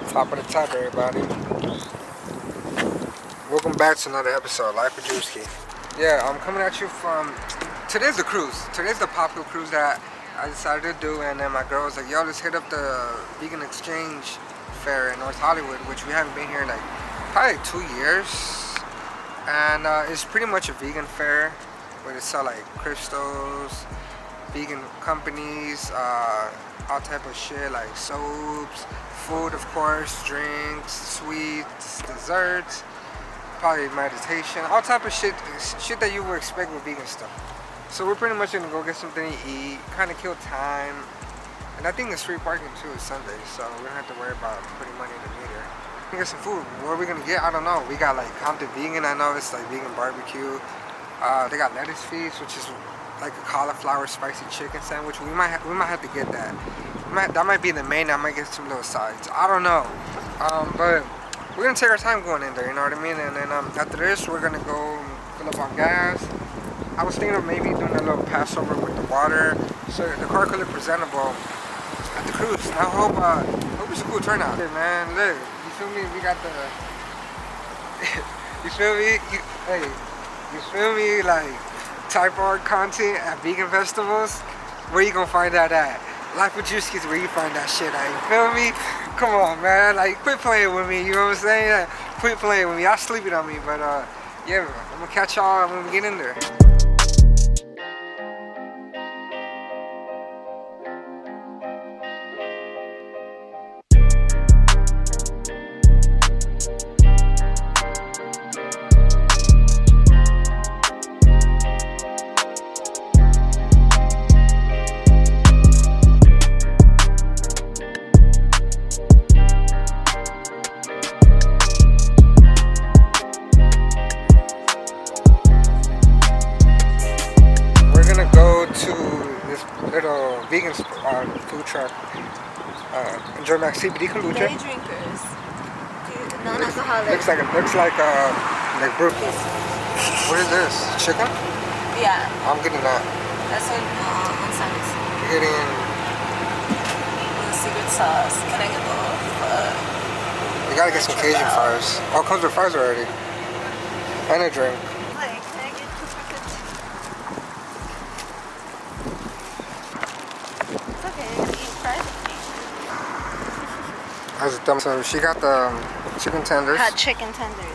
Top of the top, everybody. Welcome back to another episode of Life with Drewskiii. Yeah, I'm coming at you from... Today's the cruise. Today's the popular cruise that I decided to do, and then my girl was like, yo, let's hit up the vegan exchange fair in North Hollywood, which we haven't been here in like probably 2 years. And it's pretty much a vegan fair where they sell like crystals, vegan companies, all type of shit like soaps, food of course, drinks, sweets, desserts, probably meditation, all type of shit that you would expect with vegan stuff. So we're pretty much gonna go get something to eat, kind of kill time, and I think it's free parking too. It's Sunday, so we don't have to worry about putting money in the meter. We get some food. What are we gonna get? I don't know. We got like Compton Vegan. I know it's like vegan barbecue. They got lettuce feast, which is like a cauliflower spicy chicken sandwich. We might have to get that. That might be the main. I might get some little sides. I don't know. But we're gonna take our time going in there. You know what I mean? And then after this, we're gonna go fill up on gas. I was thinking of maybe doing a little passover with the water, so the car could look presentable at the cruise. And I hope it's a cool turnout. Hey man, look. You feel me? We got the. You feel me? You feel me? Like. Type R content at vegan festivals, where you gonna find that at? Life with Drewskiii is where you find that shit at, you feel me? Come on, man, like, quit playing with me, you know what I'm saying? Like, quit playing with me, y'all sleeping on me, but yeah, I'm gonna catch y'all when we get in there. Vegan food truck. Enjoy my CBD kombucha. Day drinkers. Non-alcoholic. Looks like brewski. What is this? Chicken? Yeah. I'm getting that. That's on Sundays. You're getting The secret sauce. Can I get the? You gotta get some Cajun fries. Oh, it comes with fries already. And a drink. Wait, can I get 2 packets? How's it done? So she got the chicken tenders. Hot chicken tenders.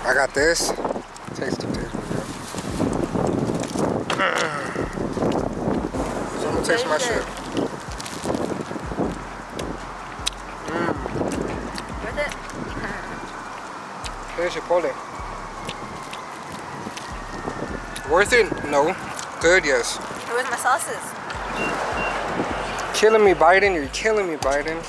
I got this. Taste it. So I'm gonna taste my shit. Worth it? Here's Chipotle. Worth it? No. Good? Yes. Where's my sauces? Killing me, Biden. You're killing me, Biden.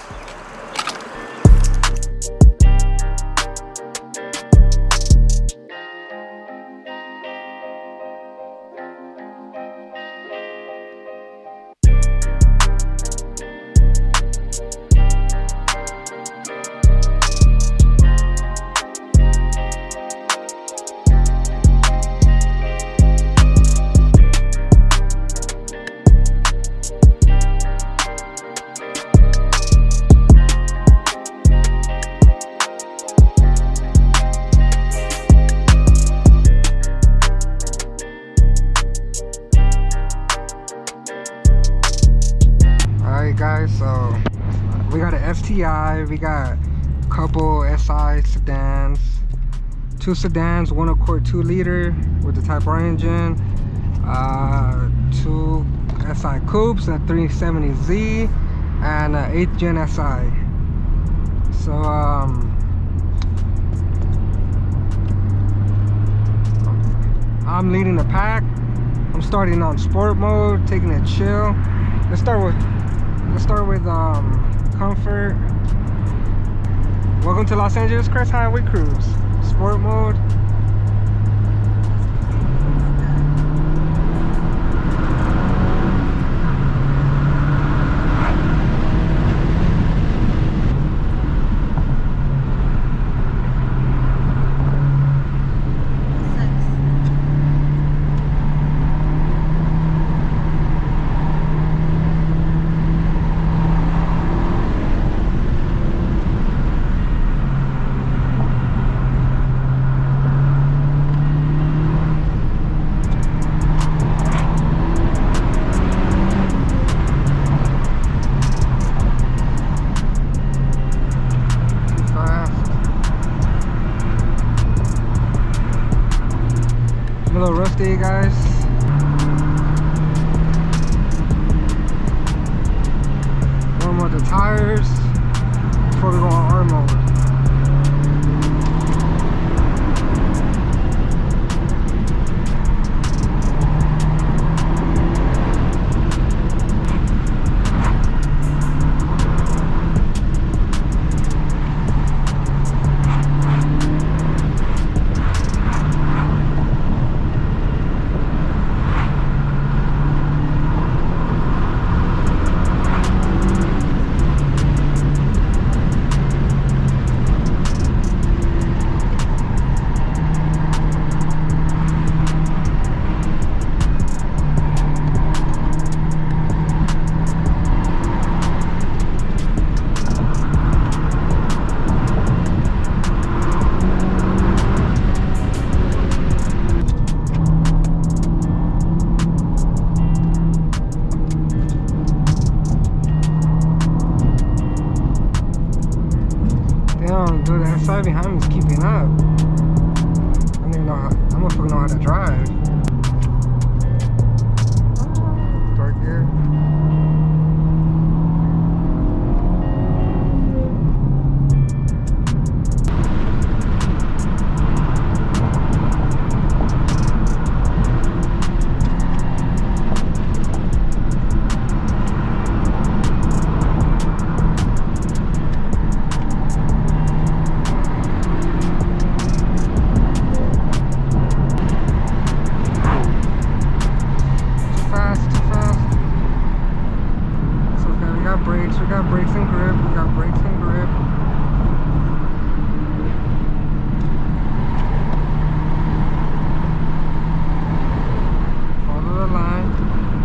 Guys, so we got an STI, we got a couple SI sedans, 2 sedans, 1 accord 2 liter with the Type R engine, 2 SI coupes, a 370Z, and an 8th gen SI. So I'm leading the pack. I'm starting on sport mode, taking it chill. Let's start with comfort. Welcome to Los Angeles Crest Highway Cruise. Sport mode. day, guys. Warm up the tires before we go on R mode. Dude, that side behind me is keeping up. I don't even know how, I'm gonna fucking know how to drive. Third gear. We got brakes and grip. We got brakes and grip. Follow the line.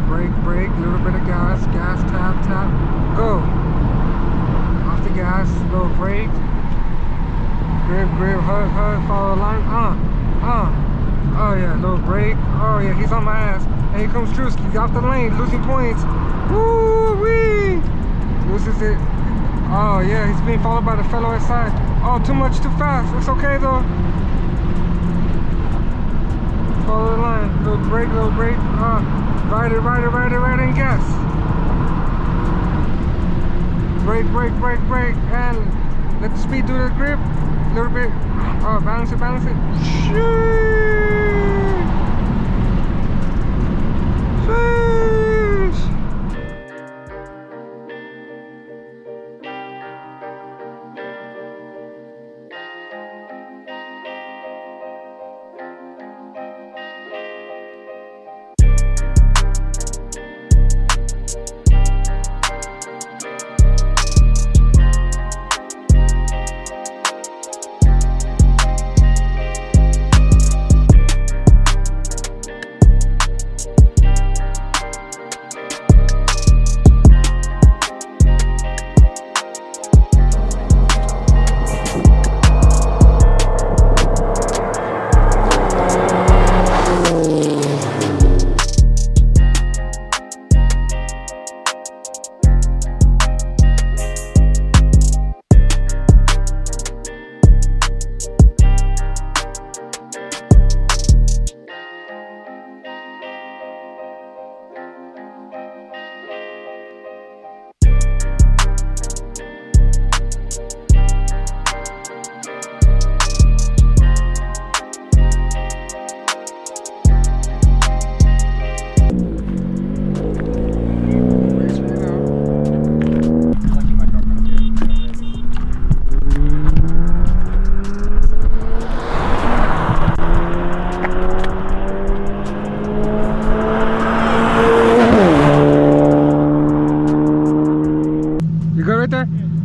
Brake, brake. Little bit of gas. Gas, tap, tap. Go. Off the gas. Little brake. Grip, grip. Hug, hug. Follow the line. Oh yeah. Little brake. Oh yeah. He's on my ass. And here comes Drewski. He's off the lane. Losing points. Woo wee. Loses it. Oh yeah, he's being followed by the fellow outside. Oh, too much, too fast. It's okay though. Follow the line. Little brake, ride it, and gas. Brake, and let the speed do the grip. A little bit. Oh, balance it. Sheesh.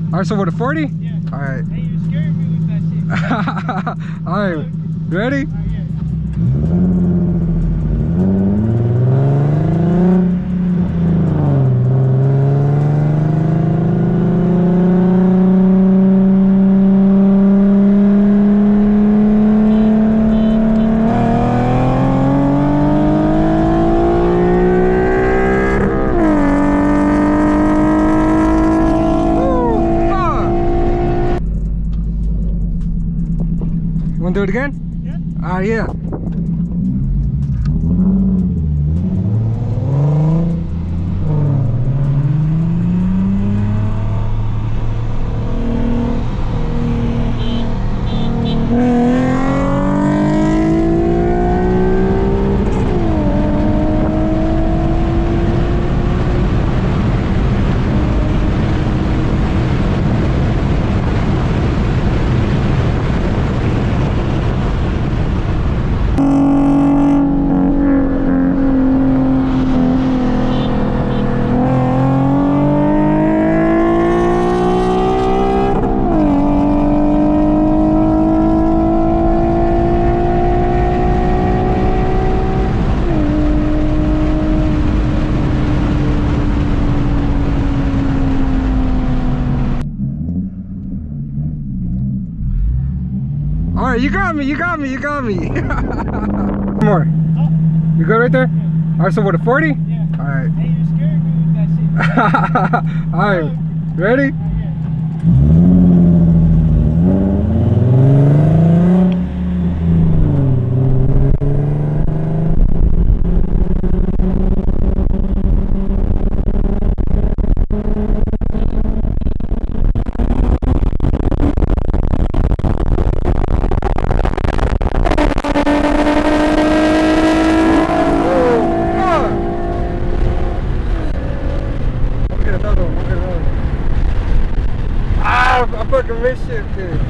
Alright, so what, a 40? Yeah. Alright. Hey, you scared me with that shit. Alright, ready? Do it again? Yeah. Yeah. All right, you got me. More. You good right there? All right, so what, a 40? Yeah. All right. Hey, you're scaring me with that shit. All right, ready? I fucking missed shit, dude.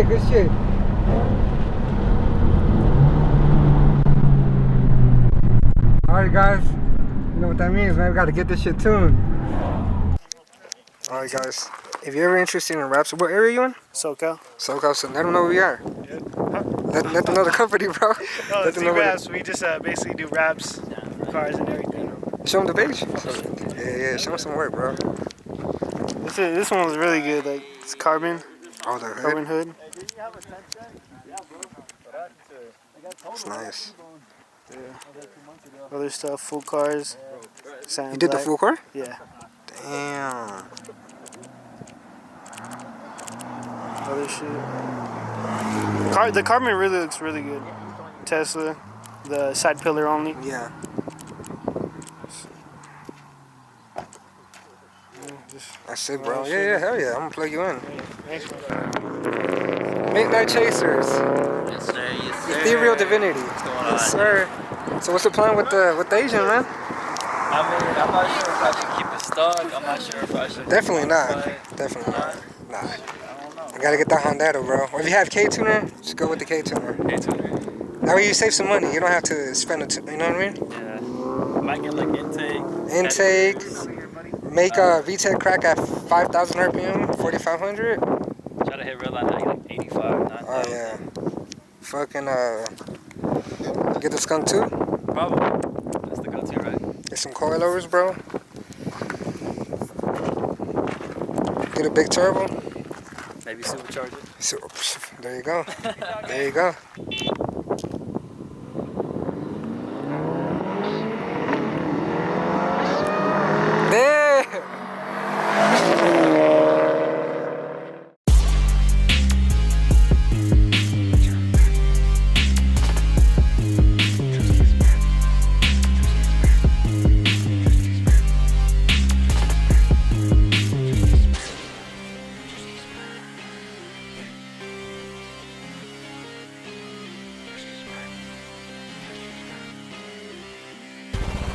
Good shit. Alright guys, you know what that means, man. We gotta get this shit tuned. Alright guys, if you're ever interested in wraps, what area are you in? SoCal. SoCal, so let them know where we are. Yeah. Huh? Let them know the company, bro. No, Let them know wraps. We just basically do wraps, cars, and everything. Show them the page. Yeah, show them some work, bro. This one was really good. Like it's carbon. Oh, the hood. Carbon hood. It's nice. Yeah. Other stuff, full cars. You did the full car? Yeah. Damn. Other shit. The carbon really looks really good. Tesla, the side pillar only. Yeah. That's sick, bro. Yeah, hell yeah. I'm gonna plug you in. Thanks, man. Midnight Chasers. Yes, sir. Yes, sir. Ethereal Divinity. What's going on? Yes, sir. So what's the plan with the Asian, man? I mean, I'm not sure if I should keep it stuck. I'm not sure if I should. Definitely not. Definitely not. Nah. I gotta get that Hondata, bro. Or if you have Ktuner, just go with the Ktuner. Ktuner. That way you save some money. You don't have to spend it. You know what I mean? Yeah. Might get like intake. Make a vtec crack at 5,000 RPM, 4,500. Try to hit redline like 85, 90. Oh yeah. Fucking get the skunk too. Probably. That's the go-to, right? Get some coilovers, bro. Get a big turbo. Maybe supercharge it. So, there you go. There you go.